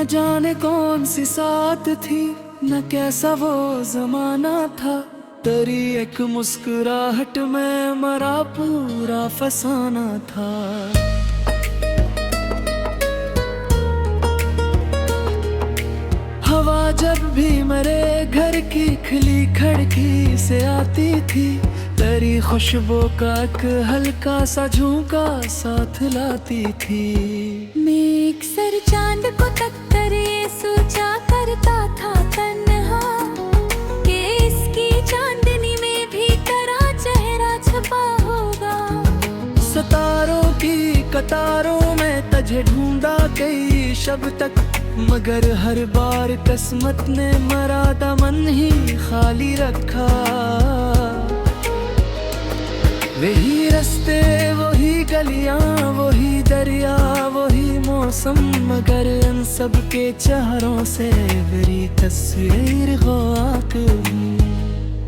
जाने कौन सी साथ थी, न कैसा वो जमाना था। तेरी एक मुस्कुराहट में मरा पूरा फसाना था। हवा जब भी मेरे घर की खिली खिड़की से आती थी, तेरी खुशबू का एक हल्का सा झोंका साथ लाती थी। मैं एक सर चांद को तककर ये सोचा करता था तन्हा, कि इसकी चांदनी में भी तेरा चेहरा छपा होगा। सितारों की कतारों में तुझे ढूंढा कई शब तक, मगर हर बार किस्मत ने मरा दामन ही खाली रखा। वही रास्ते वही गलियां वही दरिया वही मौसम, मगर इन सब के चेहरों से मेरी तस्वीर ख्वाक।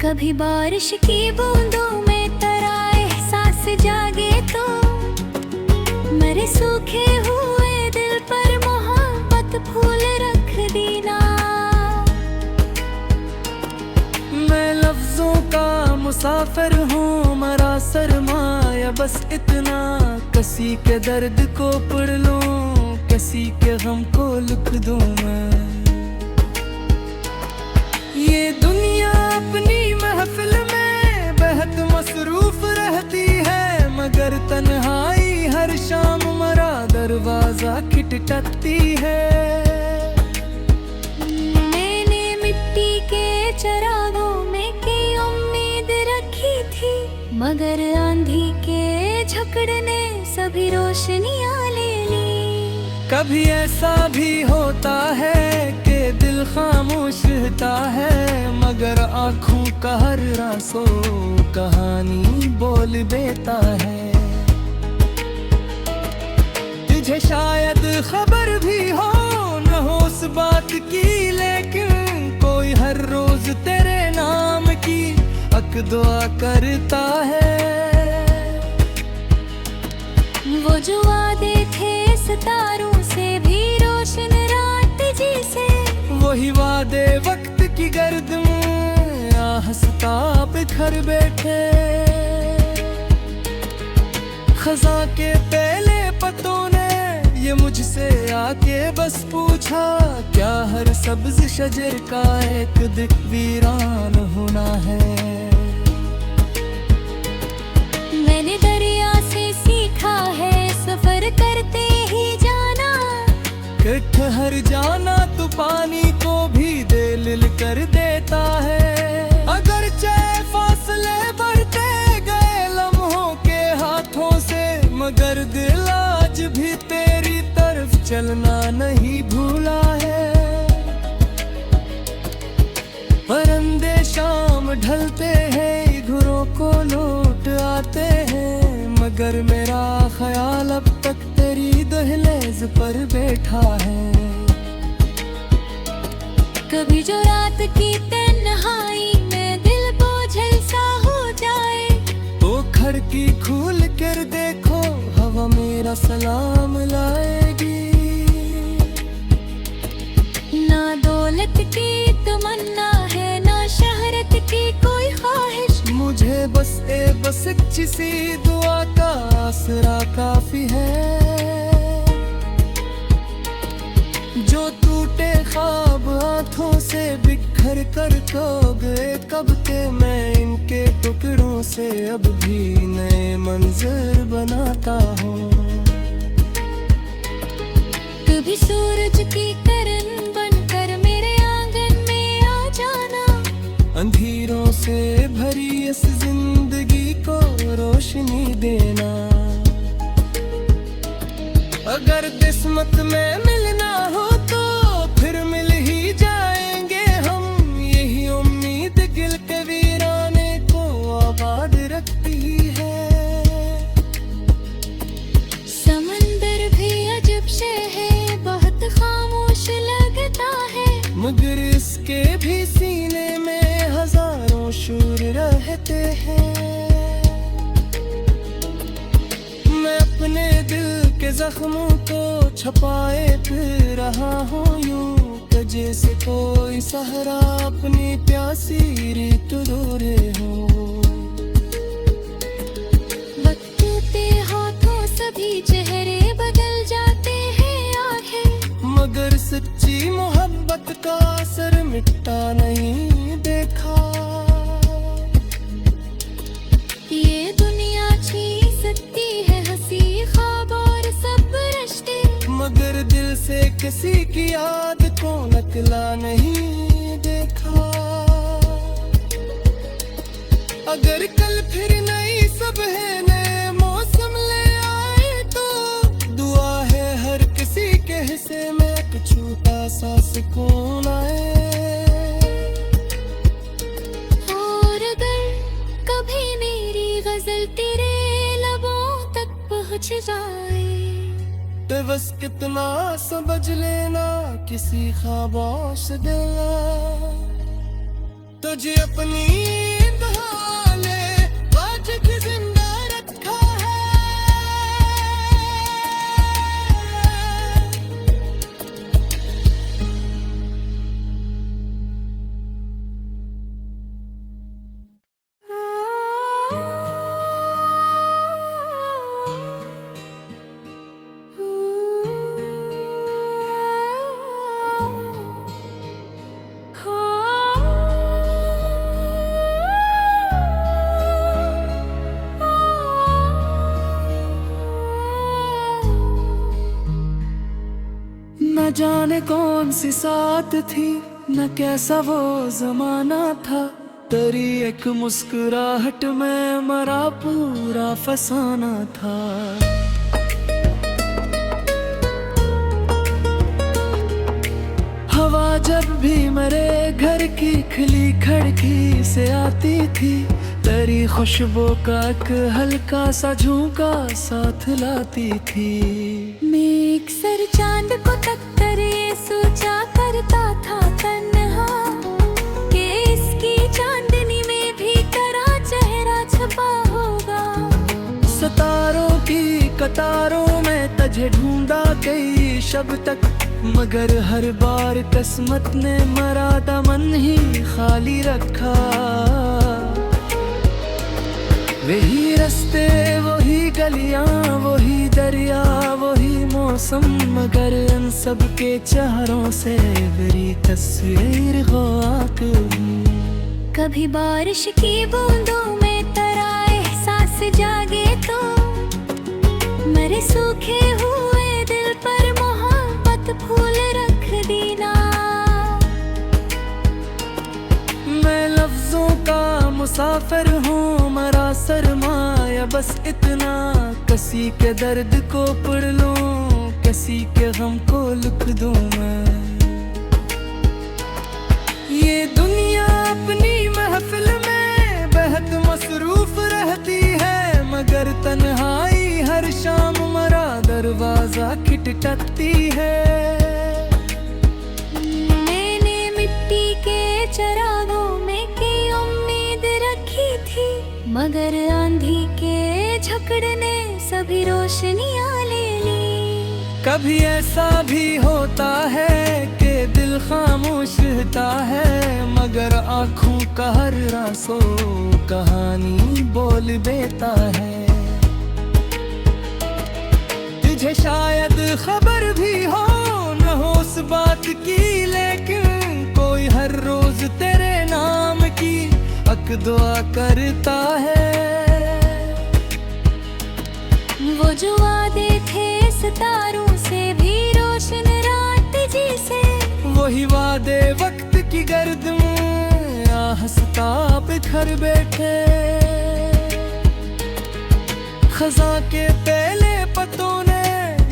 कभी बारिश की बूंदों में तेरा एहसास जागे तो, मेरे सूखे हुए दिल पर मोहब्बत फूल रख देना। मैं लफ्जों का मुसाफिर हूँ, मरा सरमाया बस इतना, किसी के दर्द को पढ़ लूं, किसी के गम को लिख दूं मैं। ये दुनिया अपनी महफिल में बहुत मसरूफ रहती है, मगर तन्हाई हर शाम मरा दरवाजा खटखटाती है। मैंने मिट्टी के चरागों में की उम्मीद रखी थी, मगर आंधी के झकड़ने सभी रोशनियां ले ली। कभी ऐसा भी होता है कि दिल खामोश रहता है, मगर आँखों का हर रासो कहानी बोल देता है। तुझे शायद खबर भी हो न हो उस बात की, लेकिन कोई हर रोज तेरे नाम की हक दुआ करता है। वो जो वादे थे सितारों से भी रोशन रात जी से, वही वादे वक्त की गर्द में आहस्ता बिखर बैठे। खज़ां के पहले पत्तों ने ये मुझसे आके बस पूछा, क्या हर सब्ज शजर का एक दिन वीरान होना है। मैंने दरिया से सीखा है सफर करते ही जाना, कि ठहर जाना तो पानी को भी दिल कर देता है। अगर चाहे फासले बढ़ते गए लम्हों के हाथों से, मगर दिल आज भी तेरी तरफ चलना नहीं भूला है। परिंदे शाम ढलते हैं घरों को लौट आते हैं, मगर मेरा ख्याल अब तक तेरी दहलीज पर बैठा है। कभी जो रात की तन्हाई में दिल बोझल सा हो जाए, तो खिड़की खोल कर देखो हवा मेरा सलाम लाएगी। ना दौलत की तमन्ना है ना शहरत की कोई ख्वाहिश, मुझे बस एक सी दुआ का आसरा काफी है। जो टूटे ख्वाब हाथों से बिखर कर खो गए कब के, मैं इनके टुकड़ों से अब भी नए मंजर बनाता हूँ। कभी सूरज की किरण बनकर मेरे आंगन में आ जाना, अंधेरों से भरी इस जिंदगी को रोशनी देना। अगर किस्मत में मिलना हो तो फिर मिल ही जाएंगे हम, यही उम्मीद दिल के वीराने को आबाद रखती है। समंदर भी अजब शे है, बहुत खामोश लगता है, मगर इसके भी सीने में हजारों शूर रहते हैं। मैं अपने दिल के के जख्मों को छपाए फिर रहा हूँ यूं कि जैसे कोई सहरा अपनी प्यासी रीत रोरे हो। वक्त पे हाथों सभी चेहरे बदल जाते हैं आखिर, मगर सच्ची मोहब्बत का असर मिटता नहीं देखा। ये दुनिया छीन सकती है हंसी ख्वाब और सब रिश्ते, मगर दिल से किसी की याद को नकला नहीं देखा। अगर कल फिर नई सुबह नए मौसम ले आए तो दुआ है हर किसी के हिस्से में एक छोटा सा सुकून आए। और अगर कभी मेरी गजल तेरे लबों तक पहुंच जाए, तो बस कितना समझ लेना किसी खामोश दिल तुझे अपनी इंतहा ले आज की जिंदा रखा है। न जाने कौन सी साथ थी, न कैसा वो जमाना था, तेरी एक मुस्कुराहट में मरा पूरा फसाना था। हवा जब भी मेरे घर की खिली खिड़की से आती थी, तेरी खुशबू का एक हल्का सा झोंका साथ लाती थी। मैं एक सर चांद को तक कर ये सोचा करता था तन्हा, कि इसकी चांदनी में भी तेरा चेहरा छपा होगा। सितारों की कतारों में तुझे ढूंढा कई शब तक, मगर हर बार किस्मत ने मरा दामन ही खाली रखा। वही रास्ते वही गलियां वही दरिया वही मौसम, मगर इन सब के चेहरों से मेरी तस्वीर हो आके। कभी बारिश की बूंदों में तेरा एहसास जागे तो मेरे सूखे हुए दिल पर मोहब्बत फूल रख देना। मैं लफ्जों का मुसाफिर हूँ मरा सरमाया बस इतना, किसी के दर्द को पढ़ लूं किसी के गम को लिख दूं मैं। ये दुनिया अपनी महफिल में बहुत मसरूफ रहती है, मगर तन्हाई हर शाम मरा दरवाजा खटखटाती है। मैंने मिट्टी के चरागों में की उम्मीद रखी थी, मगर आंधी के झकड़ ने सभी रोशनियां ले ली। कभी ऐसा भी होता है कि दिल खामोश रहता है, मगर आँखों का हर रासो कहानी बोल देता है। तुझे शायद खबर भी हो न हो उस बात की, लेकिन कोई हर रोज तेरे नाम की हक दुआ करता है। वो जो वादे थे सितारों से भी रोशन रात जी से, वही वादे वक्त की गर्द में आहस्ता बिखर बैठे। खजा के पहले पत्तों ने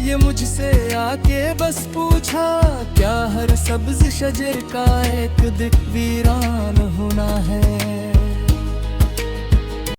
ये मुझसे आके बस पूछा, क्या हर सब्ज शजर का एक दिन वीरान होना है।